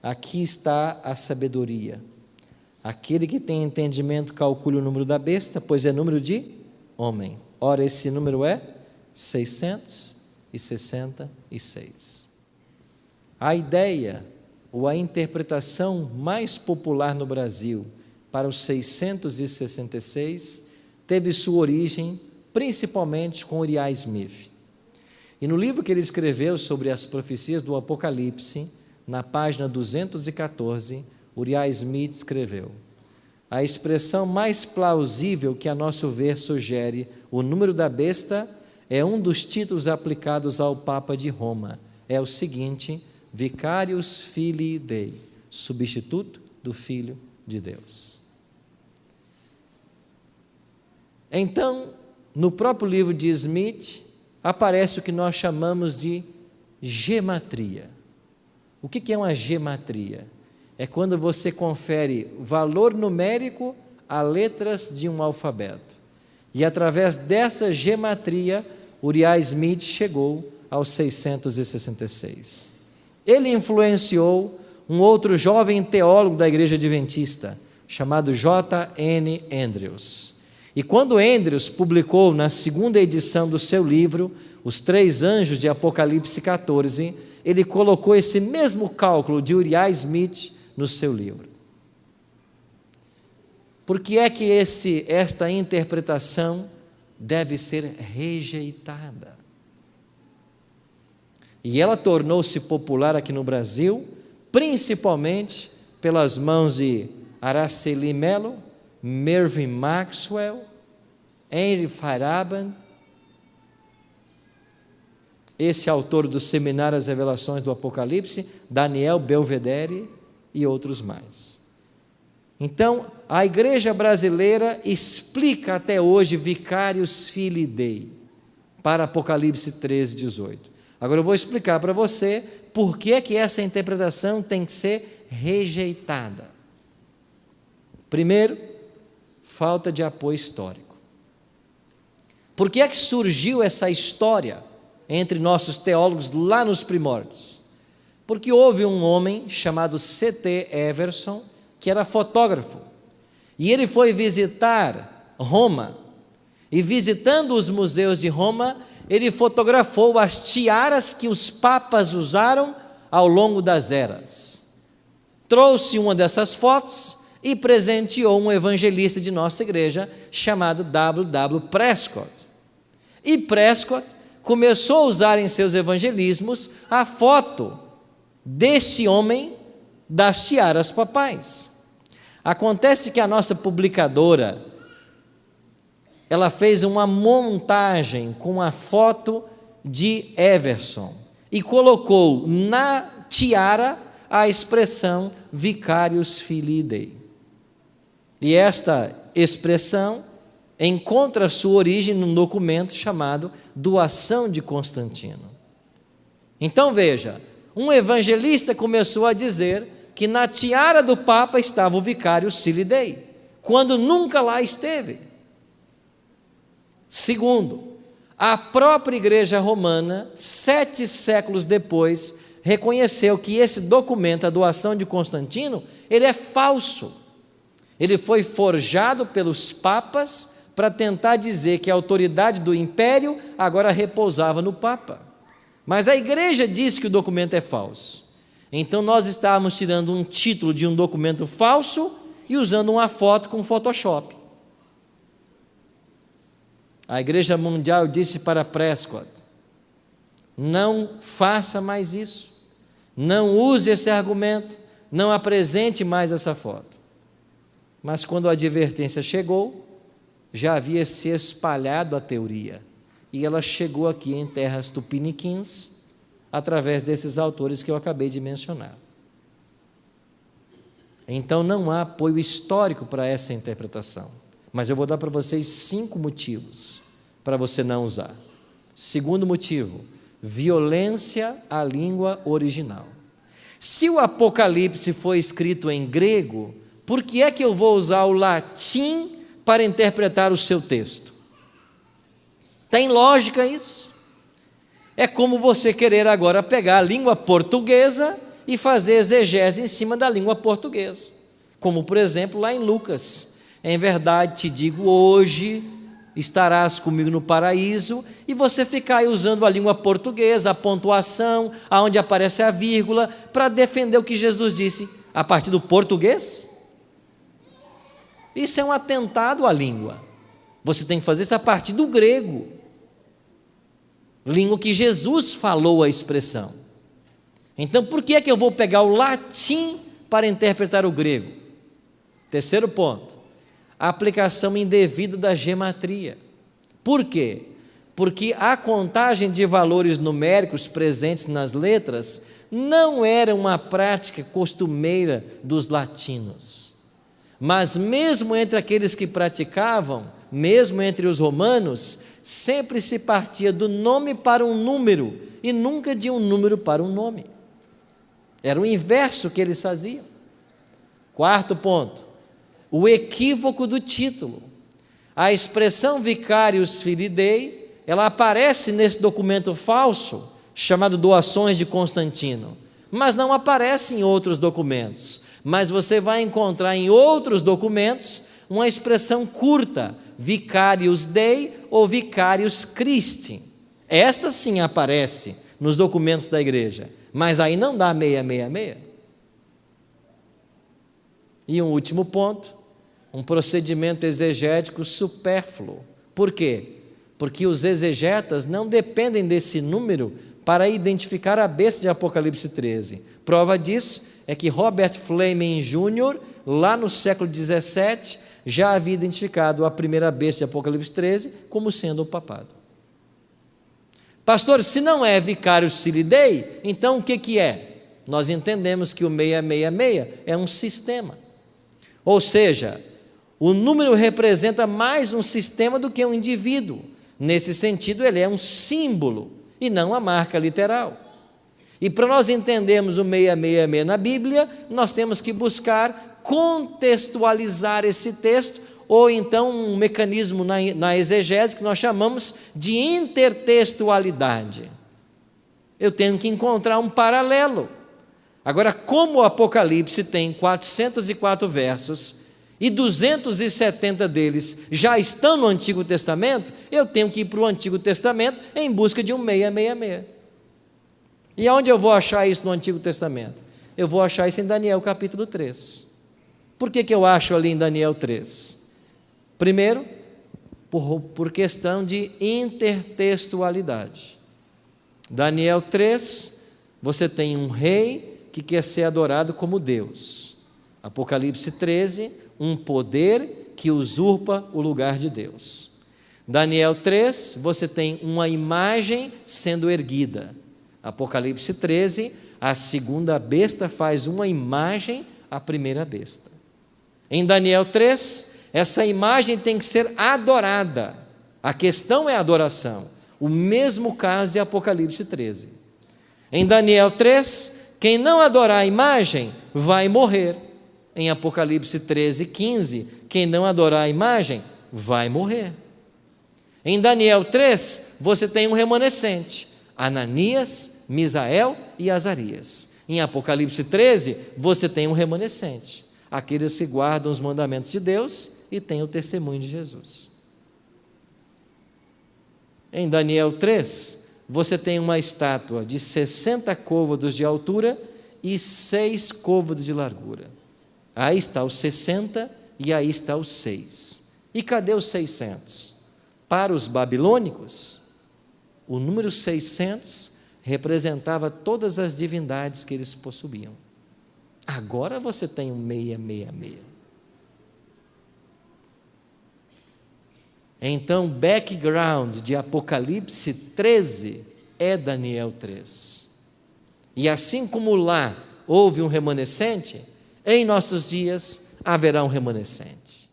Aqui está a sabedoria. Aquele que tem entendimento calcule o número da besta, pois é número de homem. Ora, esse número é 666. A ideia ou a interpretação mais popular no Brasil para os 666 teve sua origem principalmente com Uriah Smith. E no livro que ele escreveu sobre as profecias do Apocalipse, na página 214, Uriah Smith escreveu: a expressão mais plausível que a nosso ver sugere o número da besta é um dos títulos aplicados ao Papa de Roma. É o seguinte: Vicarius Filii Dei, substituto do Filho de Deus. Então, no próprio livro de Smith, aparece o que nós chamamos de gematria. O que é uma gematria? É quando você confere valor numérico a letras de um alfabeto. E através dessa gematria, Uriah Smith chegou aos 666. Ele influenciou um outro jovem teólogo da Igreja Adventista, chamado J.N. Andrews. E quando Andrews publicou na segunda edição do seu livro, Os Três Anjos de Apocalipse 14, ele colocou esse mesmo cálculo de Uriah Smith no seu livro. Por que é que esta interpretação deve ser rejeitada? E ela tornou-se popular aqui no Brasil, principalmente pelas mãos de Araceli Mello, Mervyn Maxwell, Henry Feyerabend, esse autor do Seminário As Revelações do Apocalipse, Daniel Belvedere e outros mais. Então, a igreja brasileira explica até hoje Vicarius Filii Dei para Apocalipse 13, 18. Agora eu vou explicar para você por que é que essa interpretação tem que ser rejeitada. Primeiro, falta de apoio histórico. Por que é que surgiu essa história entre nossos teólogos lá nos primórdios? Porque houve um homem chamado C.T. Everson, que era fotógrafo, e ele foi visitar Roma, e visitando os museus de Roma, ele fotografou as tiaras que os papas usaram ao longo das eras. Trouxe uma dessas fotos e presenteou um evangelista de nossa igreja, chamado W.W. Prescott. E Prescott começou a usar em seus evangelismos a foto desse homem das tiaras papais. Acontece que a nossa publicadora, ela fez uma montagem com a foto de Everson e colocou na tiara a expressão Vicarius Filii Dei. E esta expressão encontra sua origem num documento chamado Doação de Constantino. Então veja, um evangelista começou a dizer que na tiara do Papa estava o Vicarius Filii Dei, quando nunca lá esteve. Segundo, a própria Igreja Romana, 7 séculos depois, reconheceu que esse documento, a Doação de Constantino, ele é falso. Ele foi forjado pelos papas para tentar dizer que a autoridade do império agora repousava no Papa. Mas a igreja disse que o documento é falso. Então nós estávamos tirando um título de um documento falso e usando uma foto com Photoshop. A Igreja Mundial disse para Prescott: não faça mais isso, não use esse argumento, não apresente mais essa foto. Mas quando a advertência chegou, já havia se espalhado a teoria, e ela chegou aqui em terras tupiniquins, através desses autores que eu acabei de mencionar. Então não há apoio histórico para essa interpretação, mas eu vou dar para vocês 5 motivos para você não usar. Segundo motivo, violência à língua original. Se o Apocalipse foi escrito em grego, por que é que eu vou usar o latim para interpretar o seu texto? Tem lógica isso? É como você querer agora pegar a língua portuguesa e fazer exegese em cima da língua portuguesa. Como, por exemplo, lá em Lucas: em verdade te digo, hoje estarás comigo no paraíso, e você ficar aí usando a língua portuguesa, a pontuação, aonde aparece a vírgula, para defender o que Jesus disse, a partir do português. Isso é um atentado à língua. Você tem que fazer isso a partir do grego, língua que Jesus falou a expressão. Então, por que é que eu vou pegar o latim para interpretar o grego? Terceiro ponto: a aplicação indevida da gematria. Por quê? Porque a contagem de valores numéricos presentes nas letras não era uma prática costumeira dos latinos. Mas mesmo entre aqueles que praticavam, mesmo entre os romanos, sempre se partia do nome para um número e nunca de um número para um nome. Era o inverso que eles faziam. Quarto ponto: o equívoco do título. A expressão Vicarius Filii Dei, ela aparece nesse documento falso, chamado Doações de Constantino, mas não aparece em outros documentos. Mas você vai encontrar em outros documentos uma expressão curta, Vicarius Dei ou Vicarius Christi. Esta sim aparece nos documentos da igreja, mas aí não dá 666. E um último ponto: um procedimento exegético supérfluo. Por quê? Porque os exegetas não dependem desse número para identificar a besta de Apocalipse 13. Prova disso é que Robert Fleming Jr., lá no século 17, já havia identificado a primeira besta de Apocalipse 13 como sendo o papado. Pastor, se não é Vicarius Filii Dei, então o que é? Nós entendemos que o 666 é um sistema. Ou seja, o número representa mais um sistema do que um indivíduo. Nesse sentido, ele é um símbolo e não a marca literal. E para nós entendermos o 666 na Bíblia, nós temos que buscar contextualizar esse texto, ou então um mecanismo na exegese que nós chamamos de intertextualidade. Eu tenho que encontrar um paralelo. Agora, como o Apocalipse tem 404 versos, e 270 deles já estão no Antigo Testamento, eu tenho que ir para o Antigo Testamento em busca de um 666. E onde eu vou achar isso no Antigo Testamento? Eu vou achar isso em Daniel capítulo 3. Por que eu acho ali em Daniel 3? Primeiro, por questão de intertextualidade. Daniel 3, você tem um rei que quer ser adorado como Deus. Apocalipse 13, um poder que usurpa o lugar de Deus. Daniel 3, você tem uma imagem sendo erguida. Apocalipse 13, a segunda besta faz uma imagem à primeira besta. Em Daniel 3, essa imagem tem que ser adorada. A questão é a adoração. O mesmo caso de Apocalipse 13. Em Daniel 3, quem não adorar a imagem vai morrer. Em Apocalipse 13, 15, quem não adorar a imagem vai morrer. Em Daniel 3, você tem um remanescente: Ananias, Misael e Azarias. Em Apocalipse 13, você tem um remanescente: aqueles que guardam os mandamentos de Deus e têm o testemunho de Jesus. Em Daniel 3, você tem uma estátua de 60 côvados de altura e 6 côvados de largura. Aí está os 60 e aí está os 6. E cadê os 600? Para os babilônicos, o número 600 representava todas as divindades que eles possuíam. Agora você tem um 666. Então, background de Apocalipse 13 é Daniel 3. E assim como lá houve um remanescente, em nossos dias haverá um remanescente.